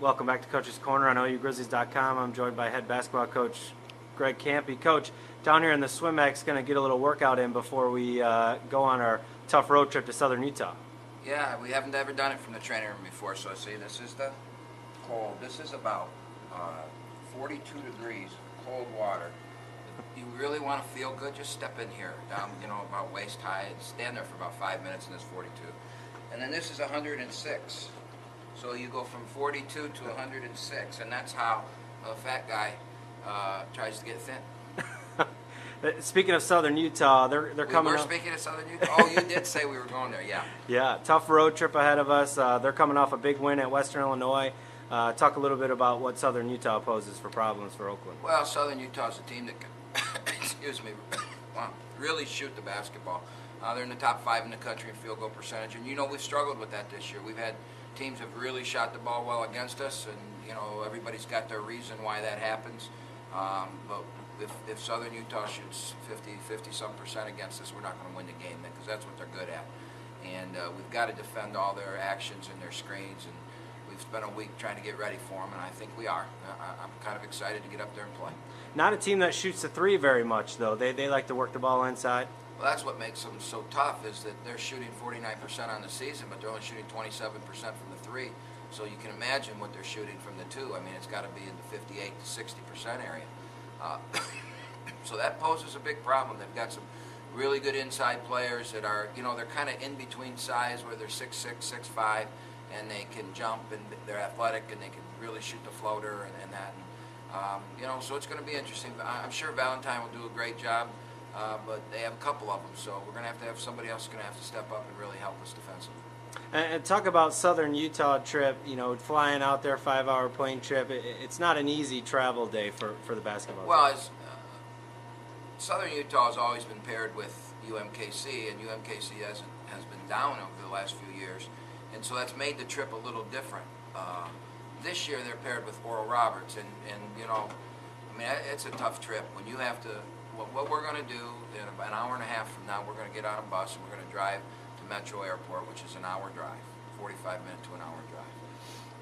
Welcome back to Coach's Corner on OUGrizzlies.com. I'm joined by head basketball coach Greg Kampe. Coach, down here in the Swim-X, going to get a little workout in before we go on our tough road trip to southern Utah. Yeah, we haven't ever done it from the training room before, so see, this is the cold. This is about 42 degrees, cold water. You really want to feel good, just step in here, down, about waist high, and stand there for about 5 minutes in this 42. And then this is 106. So you go from 42 to 106, and that's how a fat guy tries to get thin. Speaking of southern Utah, they're coming up. Speaking of southern Utah? Oh, you did say we were going there, yeah. Yeah, tough road trip ahead of us. They're coming off a big win at Western Illinois. Talk a little bit about what southern Utah poses for problems for Oakland. Well, southern Utah is a team that can, excuse me, really shoot the basketball. They're in the top 5 in the country in field goal percentage, and we've struggled with that this year. We've had teams have really shot the ball well against us, and everybody's got their reason why that happens. But if Southern Utah shoots 50-some% against us, we're not going to win the game because that's what they're good at. And we've got to defend all their actions and their screens, and we've spent a week trying to get ready for them, and I think we are. I'm kind of excited to get up there and play. Not a team that shoots the three very much, though. They like to work the ball inside. Well, that's what makes them so tough, is that they're shooting 49% on the season, but they're only shooting 27% from the three. So you can imagine what they're shooting from the two. I mean, it's got to be in the 58 to 60% area. So that poses a big problem. They've got some really good inside players that are, they're kind of in between size, where they're 6'6", 6'5", and they can jump, and they're athletic, and they can really shoot the floater and that. And, so it's going to be interesting. I'm sure Valentine will do a great job. But they have a couple of them, so we're going to have somebody else going to have to step up and really help us defensively. And talk about southern Utah trip, flying out there, 5-hour plane trip. It's not an easy travel day for the basketball team. Well, southern Utah has always been paired with UMKC, and UMKC has been down over the last few years, and so that's made the trip a little different. This year they're paired with Oral Roberts, and it's a tough trip when you have to. What we're going to do in about an hour and a half from now, we're going to get on a bus and we're going to drive to Metro Airport, which is an hour drive, 45-minute to an hour drive.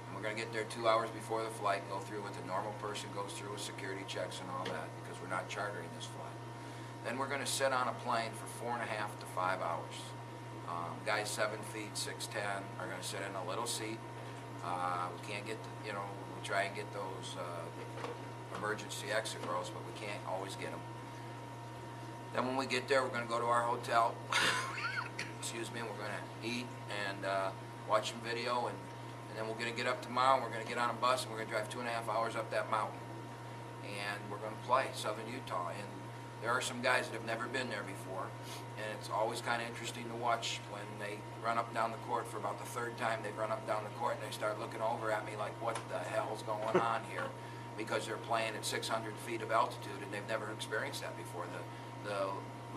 And we're going to get there 2 hours before the flight, go through what the normal person goes through with security checks and all that, because we're not chartering this flight. Then we're going to sit on a plane for 4.5 to 5 hours. Guys 7 feet, 6'10", are going to sit in a little seat. We can't get, we try and get those emergency exit rows, but we can't always get them. Then when we get there, we're going to go to our hotel, excuse me, we're going to eat and watch some video, and then we're going to get up tomorrow, and we're going to get on a bus, and we're going to drive 2.5 hours up that mountain. And we're going to play Southern Utah. And there are some guys that have never been there before, and it's always kind of interesting to watch when they run up and down the court. For about the third time they've run up and down the court, and they start looking over at me like, what the hell's going on here? Because they're playing at 600 feet of altitude, and they've never experienced that before. The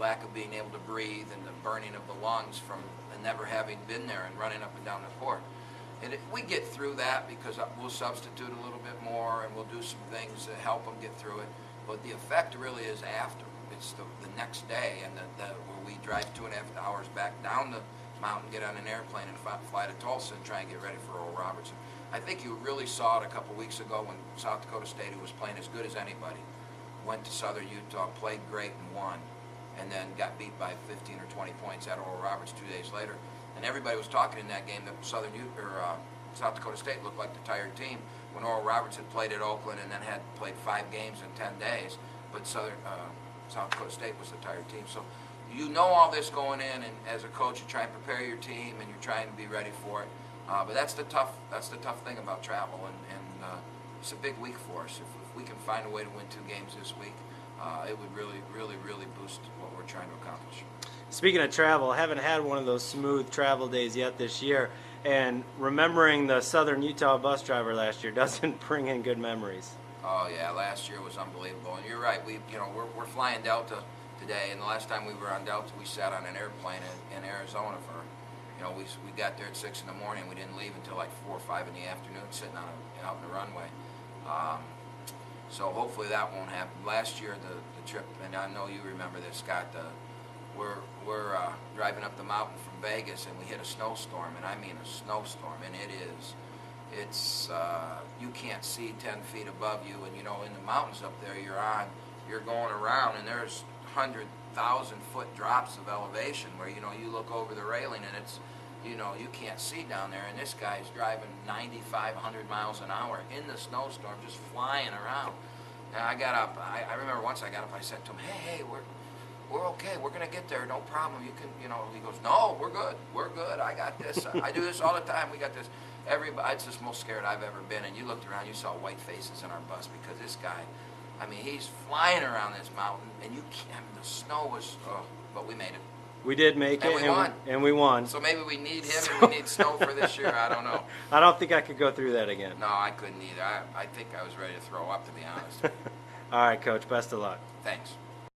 lack of being able to breathe and the burning of the lungs from never having been there and running up and down the court. And we get through that because we'll substitute a little bit more and we'll do some things to help them get through it. But the effect really is after. It's the next day, and where we drive 2.5 hours back down the mountain, get on an airplane, and fly to Tulsa and try and get ready for Oral Roberts. I think you really saw it a couple weeks ago when South Dakota State, who was playing as good as anybody, went to Southern Utah, played great and won, and then got beat by 15 or 20 points at Oral Roberts 2 days later. And everybody was talking in that game that South Dakota State looked like the tired team when Oral Roberts had played at Oakland and then had played 5 games in 10 days. But South Dakota State was the tired team. So you know all this going in, and as a coach, you try and prepare your team and you're trying to be ready for it. But that's the tough thing about travel, and it's a big week for us. If we can find a way to win 2 games this week, it would really boost what we're trying to accomplish. Speaking of travel, I haven't had one of those smooth travel days yet this year, and remembering the Southern Utah bus driver last year doesn't bring in good memories. Oh yeah, last year was unbelievable, and you're right. We're flying Delta today, and the last time we were on Delta, we sat on an airplane in Arizona for. We got there at 6 in the morning. We didn't leave until like 4 or 5 in the afternoon, sitting out on the runway. So hopefully that won't happen. Last year, the trip, and I know you remember this, Scott. We're driving up the mountain from Vegas, and we hit a snowstorm, and I mean a snowstorm, and it's you can't see 10 feet above you, and you know, in the mountains up there you're going around, and there's 100,000-foot drops of elevation where, you know, you look over the railing and it's, you know, you can't see down there, and this guy's driving 95, 100 miles an hour in the snowstorm, just flying around. And I got up, I remember once I got up, I said to him, hey, we're okay, we're gonna get there, no problem, you can, you know. He goes, no, we're good, I got this, I do this all the time, we got this. Everybody, it's the most scared I've ever been, and you looked around, you saw white faces in our bus, because this guy, I mean, he's flying around this mountain, and you can't, I mean, the snow was, oh, but we made it. We did make And it, we won. and we won. So maybe we need him, and we need snow for this year, I don't know. I don't think I could go through that again. No, I couldn't either. I think I was ready to throw up, to be honest. All right, Coach. Best of luck. Thanks.